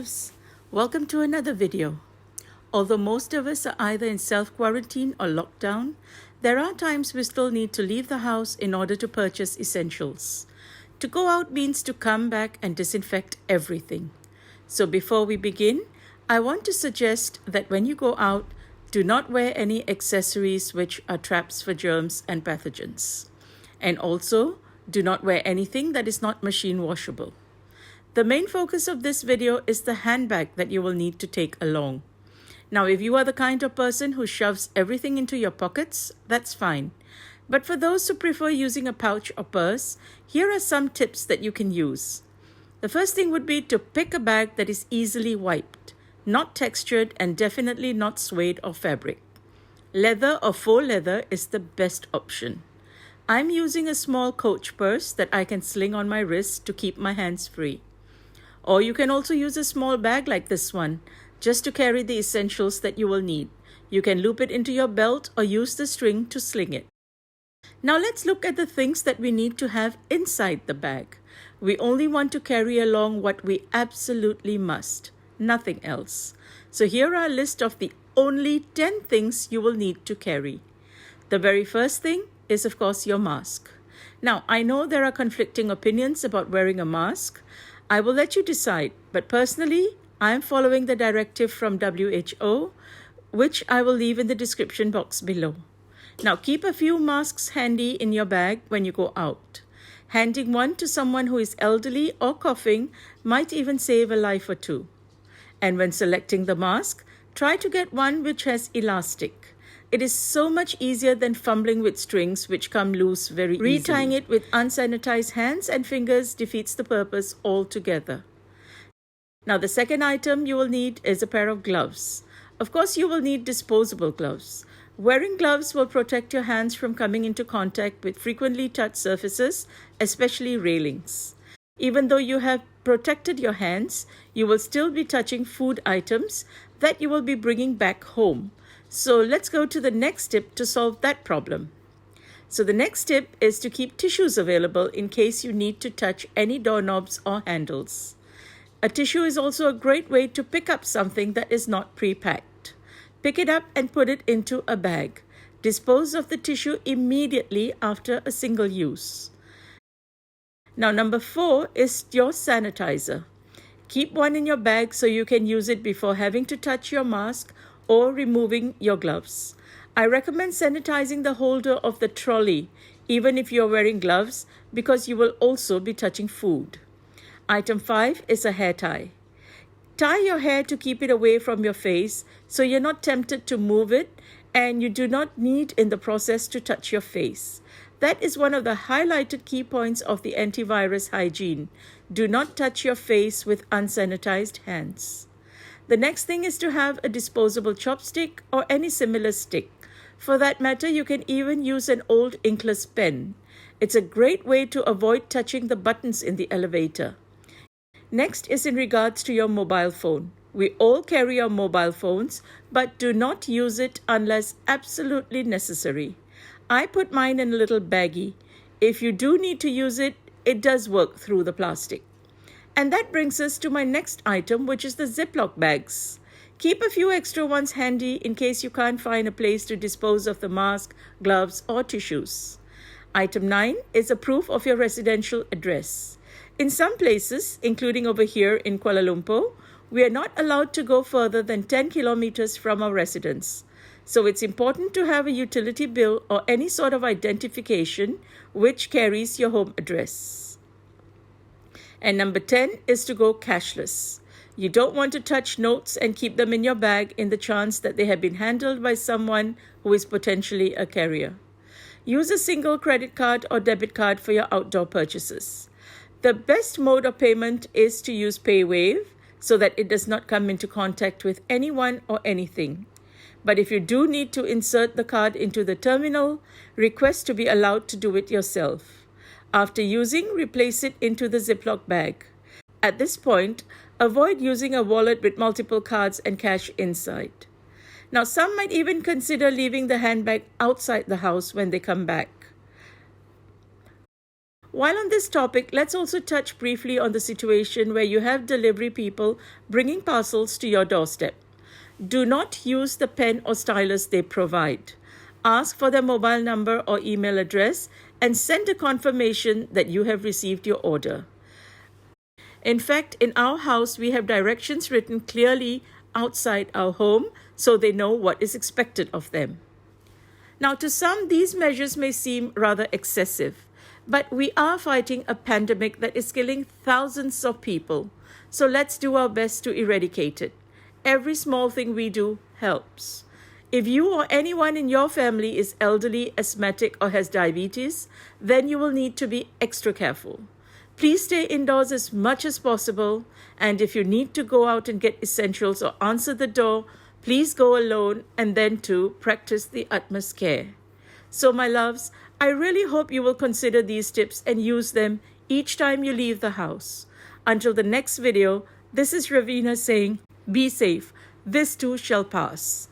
loves! Welcome to another video. Although most of us are either in self-quarantine or lockdown, there are times we still need to leave the house in order to purchase essentials. To go out means to come back and disinfect everything. So before we begin, I want to suggest that when you go out, do not wear any accessories which are traps for germs and pathogens. And also, do not wear anything that is not machine washable. The main focus of this video is the handbag that you will need to take along. Now, if you are the kind of person who shoves everything into your pockets, that's fine. But for those who prefer using a pouch or purse, here are some tips that you can use. The first thing would be to pick a bag that is easily wiped, not textured, and definitely not suede or fabric. Leather or faux leather is the best option. I'm using a small Coach purse that I can sling on my wrist to keep my hands free. Or you can also use a small bag like this one, just to carry the essentials that you will need. You can loop it into your belt or use the string to sling it. Now let's look at the things that we need to have inside the bag. We only want to carry along what we absolutely must, nothing else. So here are a list of the only 10 things you will need to carry. The very first thing is, of course, your mask. Now, I know there are conflicting opinions about wearing a mask. I will let you decide, but personally, I am following the directive from WHO, which I will leave in the description box below. Now, keep a few masks handy in your bag when you go out. Handing one to someone who is elderly or coughing might even save a life or two. And when selecting the mask, try to get one which has elastic. It is so much easier than fumbling with strings which come loose very easily. Retying it with unsanitized hands and fingers defeats the purpose altogether. Now, the second item you will need is a pair of gloves. Of course, you will need disposable gloves. Wearing gloves will protect your hands from coming into contact with frequently touched surfaces, especially railings. Even though you have protected your hands, you will still be touching food items that you will be bringing back home. So let's go to the next tip to solve that problem. So the next tip is to keep tissues available in case you need to touch any doorknobs or handles. A tissue is also a great way to pick up something that is not pre-packed. Pick it up and put it into a bag. Dispose of the tissue immediately after a single use. Now, number 4 is your sanitizer. Keep one in your bag so you can use it before having to touch your mask or removing your gloves. I recommend sanitizing the holder of the trolley, even if you're wearing gloves, because you will also be touching food. Item 5 is a hair tie. Tie your hair to keep it away from your face so you're not tempted to move it and you do not need in the process to touch your face. That is one of the highlighted key points of the antivirus hygiene. Do not touch your face with unsanitized hands. The next thing is to have a disposable chopstick or any similar stick. For that matter, you can even use an old inkless pen. It's a great way to avoid touching the buttons in the elevator. Next is in regards to your mobile phone. We all carry our mobile phones, but do not use it unless absolutely necessary. I put mine in a little baggie. If you do need to use it, it does work through the plastic. And that brings us to my next item, which is the Ziploc bags. Keep a few extra ones handy in case you can't find a place to dispose of the mask, gloves, or tissues. Item 9 is a proof of your residential address. In some places, including over here in Kuala Lumpur, we are not allowed to go further than 10 kilometers from our residence. So it's important to have a utility bill or any sort of identification which carries your home address. And number 10 is to go cashless. You don't want to touch notes and keep them in your bag in the chance that they have been handled by someone who is potentially a carrier. Use a single credit card or debit card for your outdoor purchases. The best mode of payment is to use PayWave so that it does not come into contact with anyone or anything. But if you do need to insert the card into the terminal, request to be allowed to do it yourself. After using, replace it into the Ziploc bag. At this point, avoid using a wallet with multiple cards and cash inside. Now, some might even consider leaving the handbag outside the house when they come back. While on this topic, let's also touch briefly on the situation where you have delivery people bringing parcels to your doorstep. Do not use the pen or stylus they provide. Ask for their mobile number or email address and send a confirmation that you have received your order. In fact, in our house, we have directions written clearly outside our home so they know what is expected of them. Now, to some, these measures may seem rather excessive, but we are fighting a pandemic that is killing thousands of people, so let's do our best to eradicate it. Every small thing we do helps. If you or anyone in your family is elderly, asthmatic, or has diabetes, then you will need to be extra careful. Please stay indoors as much as possible, and if you need to go out and get essentials or answer the door, please go alone and then too practice the utmost care. So my loves, I really hope you will consider these tips and use them each time you leave the house. Until the next video, this is Ravina saying, be safe. This too shall pass.